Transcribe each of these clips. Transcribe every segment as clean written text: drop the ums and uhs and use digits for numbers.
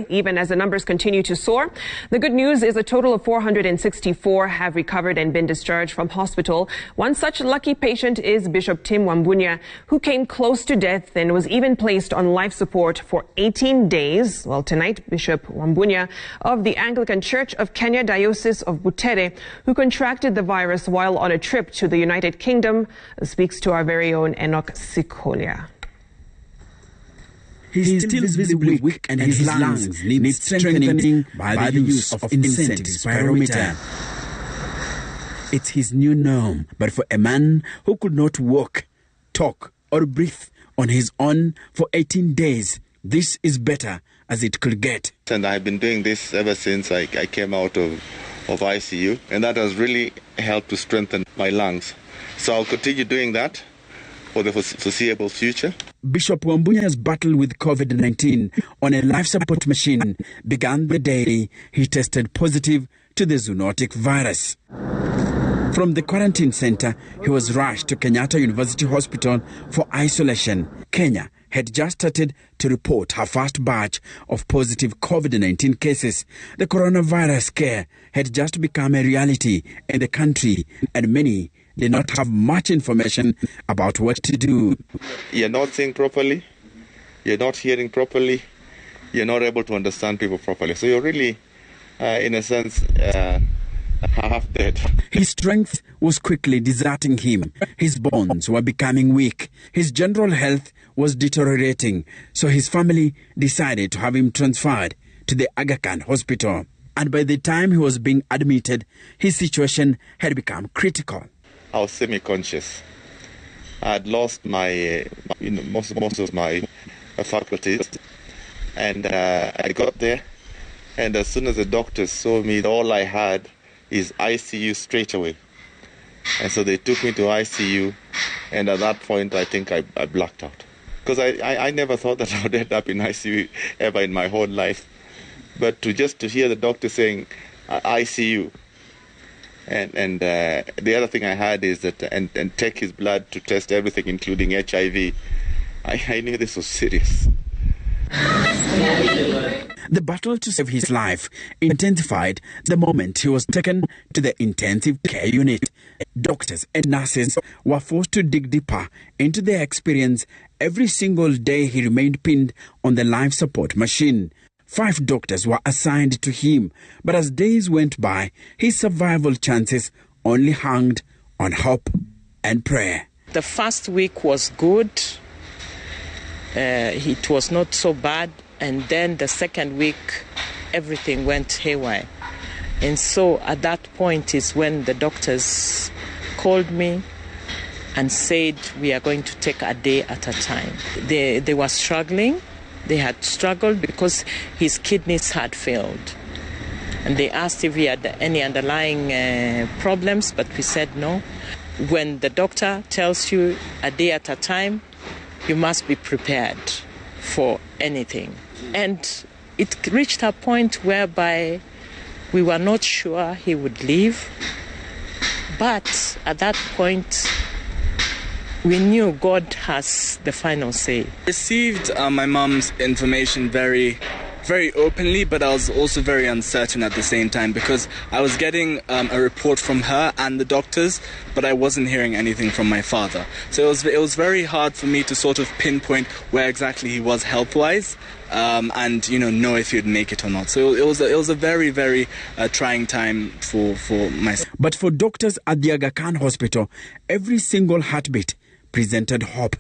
Even as the numbers continue to soar. The good news is a total of 464 have recovered and been discharged from hospital. One such lucky patient is Bishop Tim Wambunya, who came close to death and was even placed on life support for 18 days. Well, tonight, Bishop Wambunya of the Anglican Church of Kenya, diocese of Butere, who contracted the virus while on a trip to the United Kingdom, speaks to our very own To Enock Sikolia. He is still visibly weak and his lungs need strengthening by the use of incentive spirometer. It's his new norm, but for a man who could not walk, talk or breathe on his own for 18 days, this is better as it could get. And I've been doing this ever since I came out of ICU, and that has really helped to strengthen my lungs. So I'll continue doing that for the foreseeable future. Bishop Wambunya's battle with COVID-19 on a life support machine began the day he tested positive to the zoonotic virus. From the quarantine center, he was rushed to Kenyatta University Hospital for isolation. Kenya had just started to report her first batch of positive COVID-19 cases. The coronavirus scare had just become a reality in the country, and many did not have much information about what to do. You're not seeing properly, you're not hearing properly, you're not able to understand people properly. So you're really, in a sense, half dead. His strength was quickly deserting him. His bones were becoming weak. His general health was deteriorating. So his family decided to have him transferred to the Anglican Hospital. And by the time he was being admitted, his situation had become critical. I was semi-conscious. I had lost my, most of my faculties, and I got there, and as soon as the doctors saw me, all I had is ICU straight away. And so they took me to ICU, and at that point, I think I blacked out. Because I never thought that I would end up in ICU ever in my whole life. But to hear the doctor saying ICU, and the other thing I had is that, and take his blood to test everything, including HIV, I knew this was serious. The battle to save his life intensified the moment he was taken to the intensive care unit. Doctors and nurses were forced to dig deeper into their experience. Every single day he remained pinned on the life support machine. 5 doctors were assigned to him, but as days went by, his survival chances only hung on hope and prayer. The first week was good. It was not so bad. And then the second week, everything went haywire. And so at that point is when the doctors called me and said, we are going to take a day at a time. They were struggling. They had struggled because his kidneys had failed. And they asked if he had any underlying problems, but we said no. When the doctor tells you a day at a time, you must be prepared for anything. And it reached a point whereby we were not sure he would leave. But at that point, we knew God has the final say. I received my mom's information very openly, but I was also very uncertain at the same time because I was getting a report from her and the doctors, but I wasn't hearing anything from my father. So it was very hard for me to sort of pinpoint where exactly he was health-wise, and know if he'd make it or not. So it was a very trying time for myself. But for doctors at the Aga Khan Hospital, every single heartbeat presented hope,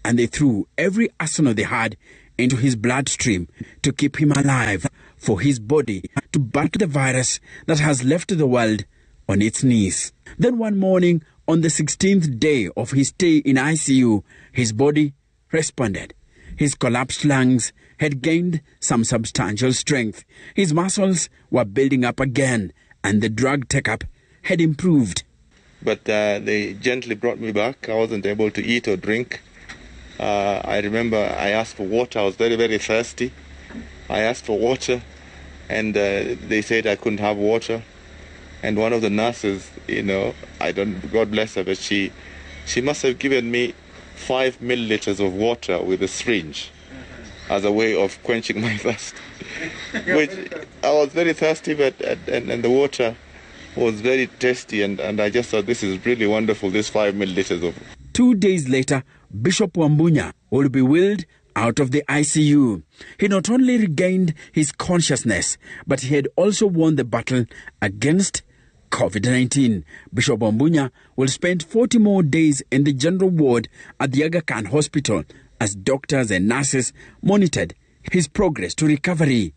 and they threw every arsenal they had into his bloodstream to keep him alive, for his body to battle the virus that has left the world on its knees. Then one morning, on the 16th day of his stay in ICU, his body responded. His collapsed lungs had gained some substantial strength. His muscles were building up again, and the drug take-up had improved. But they gently brought me back. I wasn't able to eat or drink. I remember I asked for water. I was very thirsty. I asked for water, and they said I couldn't have water. And one of the nurses, God bless her, but she must have given me 5 milliliters of water with a syringe. as a way of quenching my thirst. Which I was very thirsty, and the water was very tasty, and I just thought, this is really wonderful, this 5 milliliters of. 2 days later, Bishop Wambunya will be wheeled out of the ICU. He not only regained his consciousness, but he had also won the battle against COVID-19. Bishop Wambunya will spend 40 more days in the general ward at the Aga Khan Hospital as doctors and nurses monitored his progress to recovery.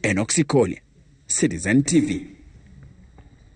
To Enock Sikolia, Citizen TV.